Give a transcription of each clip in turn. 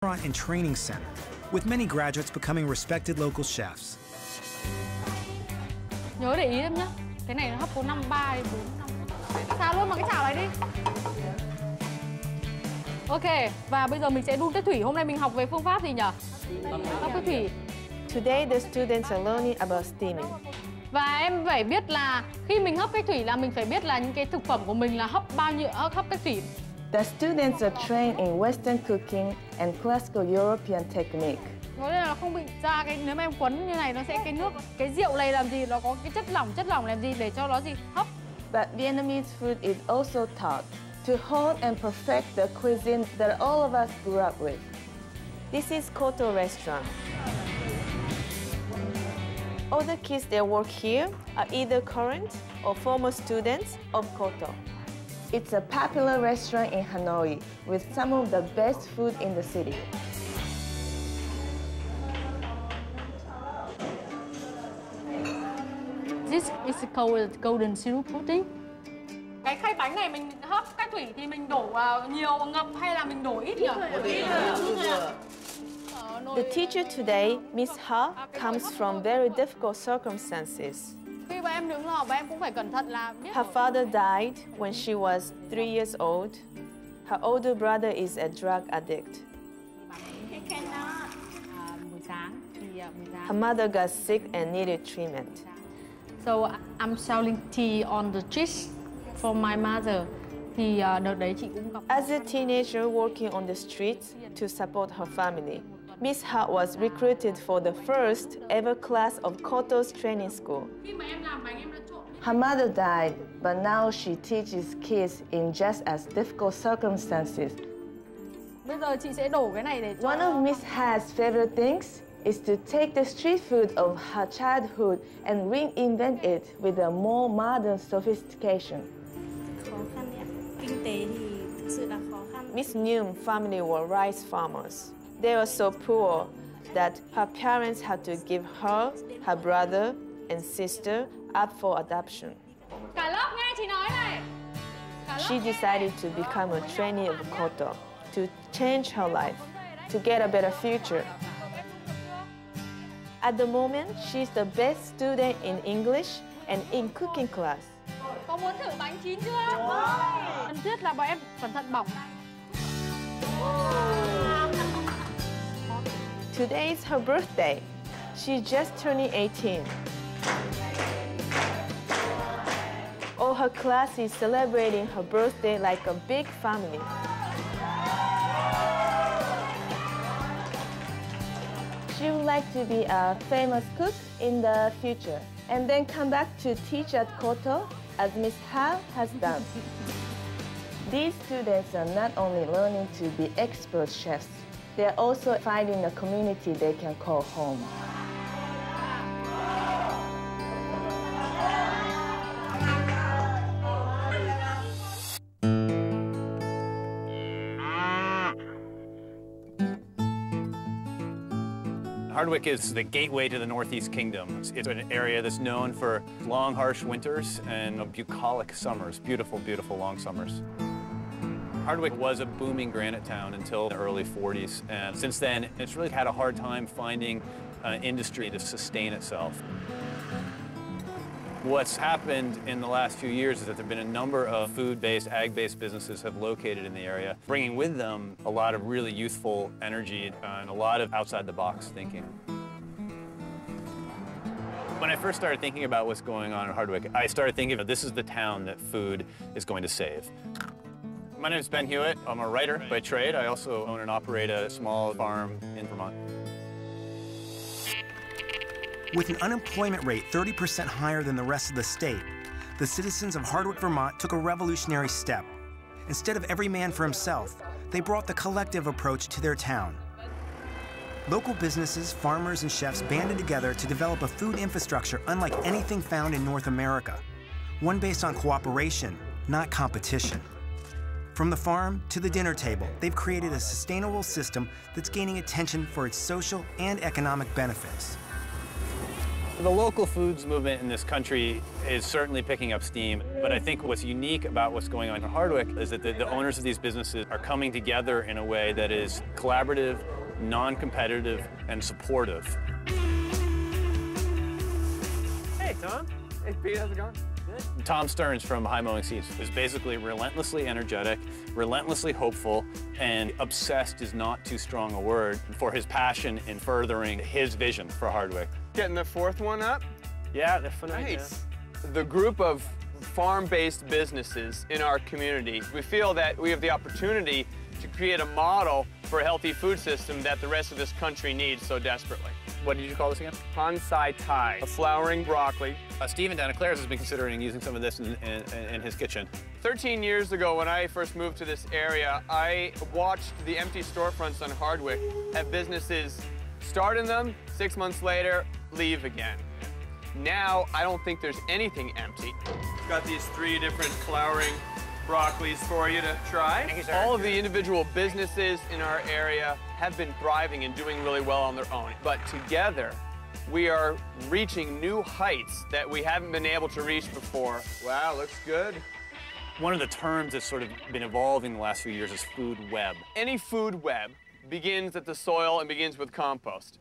and training center, with many graduates becoming respected local chefs. Nhớ để ý em nhá. Cái này nó hấp có 5, 3, 4, 5. Xào luôn vào cái chảo này đi. Ok, và bây giờ mình sẽ đun cái thủy. Hôm nay mình học về phương pháp gì nhỉ? Hấp cái thủy. Today the students are learning about steaming. Và em phải biết là khi mình hấp cái thủy là mình phải biết là những cái thực phẩm của mình là hấp bao nhiêu, hấp cái thủy. The students are trained in Western cooking and classical European technique. Nói là nó không bị ra cái, nếu mà em quấn như này nó sẽ cái nước, cái rượu này làm gì, nó có cái chất lỏng làm gì để cho nó gì hấp. But Vietnamese food is also taught to hone and perfect the cuisine that all of us grew up with. This is Koto restaurant. All the kids that work here are either current or former students of Koto. It's a popular restaurant in Hanoi with some of the best food in the city. This is called golden syrup pudding. Cái khay bánh này mình hấp cái thủy thì mình đổ nhiều ngập hay là mình đổ ít nhỉ? The teacher today, Miss Ha, comes from very difficult circumstances. Khi mà em nướng lò và em cũng phải cẩn thận là biết. Her father died when she was 3 years old. Her older brother is a drug addict. Her mother got sick and needed treatment. So I'm selling tea on the streets for my mother. Thì đợt đấy chị cũng gặp. As a teenager working on the streets to support her family, Miss Ha was recruited for the first ever class of Koto's training school. Her mother died, but now she teaches kids in just as difficult circumstances. Bây giờ chị sẽ đổ cái này để cho... One of Miss Ha's favorite things is to take the street food of her childhood and reinvent it with a more modern sophistication. Miss Nhum's family were rice farmers. They were so poor that her parents had to give her, her brother, and sister up for adoption. Cả lớp nghe chị nói này. She decided to become a trainee of Koto to change her life, to get a better future. At the moment, she's the best student in English and in cooking class. Có muốn thử bánh chín chưa? Cần thiết là bọn em cẩn thận bỏng. Today is her birthday. She's just turning 18. All her class is celebrating her birthday like a big family. She would like to be a famous cook in the future and then come back to teach at Koto as Miss Ha has done. These students are not only learning to be expert chefs, they are also finding a community they can call home. Hardwick is the gateway to the Northeast Kingdom. It's an area that's known for long, harsh winters and bucolic summers, beautiful, beautiful long summers. Hardwick was a booming granite town until the early 40s, and since then, it's really had a hard time finding an industry to sustain itself. What's happened in the last few years is that there have been a number of food-based, ag-based businesses have located in the area, bringing with them a lot of really youthful energy and a lot of outside-the-box thinking. When I first started thinking about what's going on in Hardwick, I started thinking of this is the town that food is going to save. My name is Ben Hewitt. I'm a writer by trade. I also own and operate a small farm in Vermont. With an unemployment rate 30% higher than the rest of the state, the citizens of Hardwick, Vermont took a revolutionary step. Instead of every man for himself, they brought the collective approach to their town. Local businesses, farmers, and chefs banded together to develop a food infrastructure unlike anything found in North America, one based on cooperation, not competition. From the farm to the dinner table, they've created a sustainable system that's gaining attention for its social and economic benefits. The local foods movement in this country is certainly picking up steam, but I think what's unique about what's going on in Hardwick is that the owners of these businesses are coming together in a way that is collaborative, non-competitive, and supportive. Hey, Tom. Hey, Pete, how's it going? Good. Tom Stearns from High Mowing Seeds is basically relentlessly energetic, relentlessly hopeful, and obsessed is not too strong a word for his passion in furthering his vision for Hardwick. Getting the fourth one up? Yeah, they're fun. Nice. The group of farm-based businesses in our community, we feel that we have the opportunity to create a model for a healthy food system that the rest of this country needs so desperately. What did you call this again? Bonsai Thai, a flowering broccoli. Stephen down at Claire's has been considering using some of this in his kitchen. 13 years ago, when I first moved to this area, I watched the empty storefronts on Hardwick have businesses start in them, 6 months later, leave again. Now, I don't think there's anything empty. Got these 3 different flowering broccolis for you to try. Thank you, sir. All of the individual businesses in our area have been thriving and doing really well on their own. But together, we are reaching new heights that we haven't been able to reach before. Wow, looks good. One of the terms that's sort of been evolving the last few years is food web. Any food web begins at the soil and begins with compost.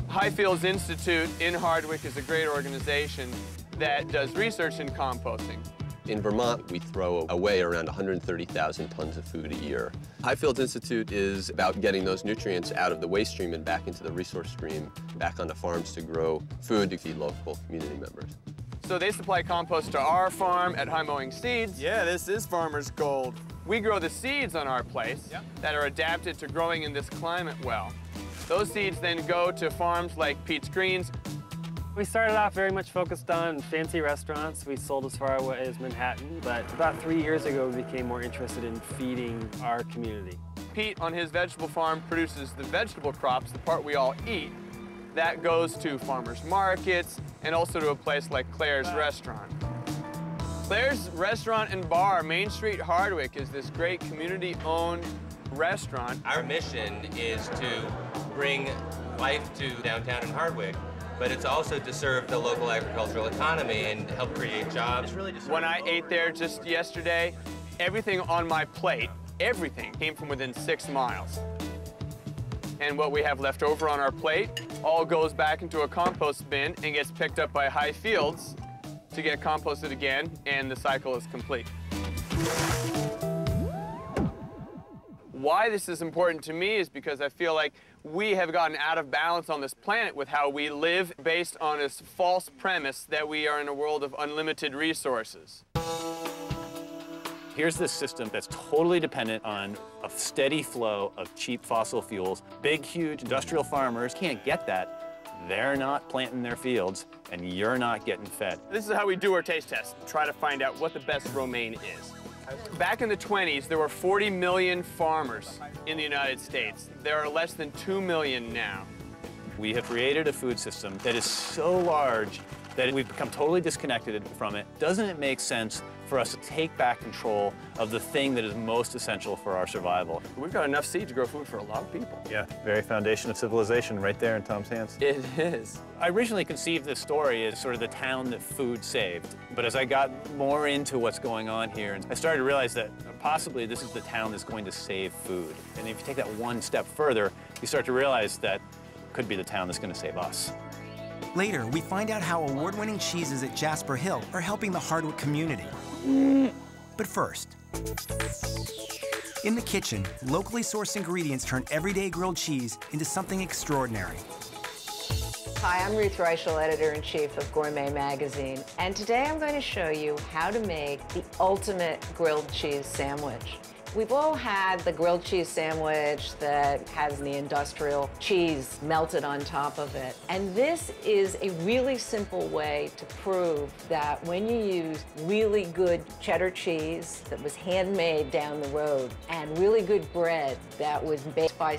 Highfields Institute in Hardwick is a great organization that does research in composting. In Vermont, we throw away around 130,000 tons of food a year. Highfields Institute is about getting those nutrients out of the waste stream and back into the resource stream, back onto farms to grow food to feed local community members. So they supply compost to our farm at High Mowing Seeds. Yeah, this is farmer's gold. We grow the seeds on our place that are adapted to growing in this climate well. Those seeds then go to farms like Pete's Greens. We started off very much focused on fancy restaurants. We sold as far away as Manhattan, but about 3 years ago, we became more interested in feeding our community. Pete, on his vegetable farm, produces the vegetable crops, the part we all eat. That goes to farmers markets and also to a place like Claire's Restaurant. Claire's Restaurant and Bar, Main Street, Hardwick, is this great community-owned restaurant. Our mission is to bring life to downtown in Hardwick, but it's also to serve the local agricultural economy and help create jobs. It's really just when I ate there just yesterday, everything on my plate, everything came from within 6 miles. And what we have left over on our plate all goes back into a compost bin and gets picked up by Highfields to get composted again, and the cycle is complete. Why this is important to me is because I feel like we have gotten out of balance on this planet with how we live based on this false premise that we are in a world of unlimited resources. Here's this system that's totally dependent on a steady flow of cheap fossil fuels. Big, huge industrial farmers can't get that. They're not planting their fields, and you're not getting fed. This is how we do our taste test, try to find out what the best romaine is. Back in the 20s, there were 40 million farmers in the United States. There are less than 2 million now. We have created a food system that is so large that we've become totally disconnected from it. Doesn't it make sense for us to take back control of the thing that is most essential for our survival? We've got enough seed to grow food for a lot of people. Yeah, very foundation of civilization right there in Tom's hands. It is. I originally conceived this story as sort of the town that food saved. But as I got more into what's going on here, I started to realize that possibly this is the town that's going to save food. And if you take that one step further, you start to realize that it could be the town that's going to save us. Later, we find out how award-winning cheeses at Jasper Hill are helping the Hardwick community. But first, in the kitchen, locally sourced ingredients turn everyday grilled cheese into something extraordinary. Hi, I'm Ruth Reichel, Editor-in-Chief of Gourmet Magazine, and today I'm going to show you how to make the ultimate grilled cheese sandwich. We've all had the grilled cheese sandwich that has the industrial cheese melted on top of it. And this is a really simple way to prove that when you use really good cheddar cheese that was handmade down the road and really good bread that was baked by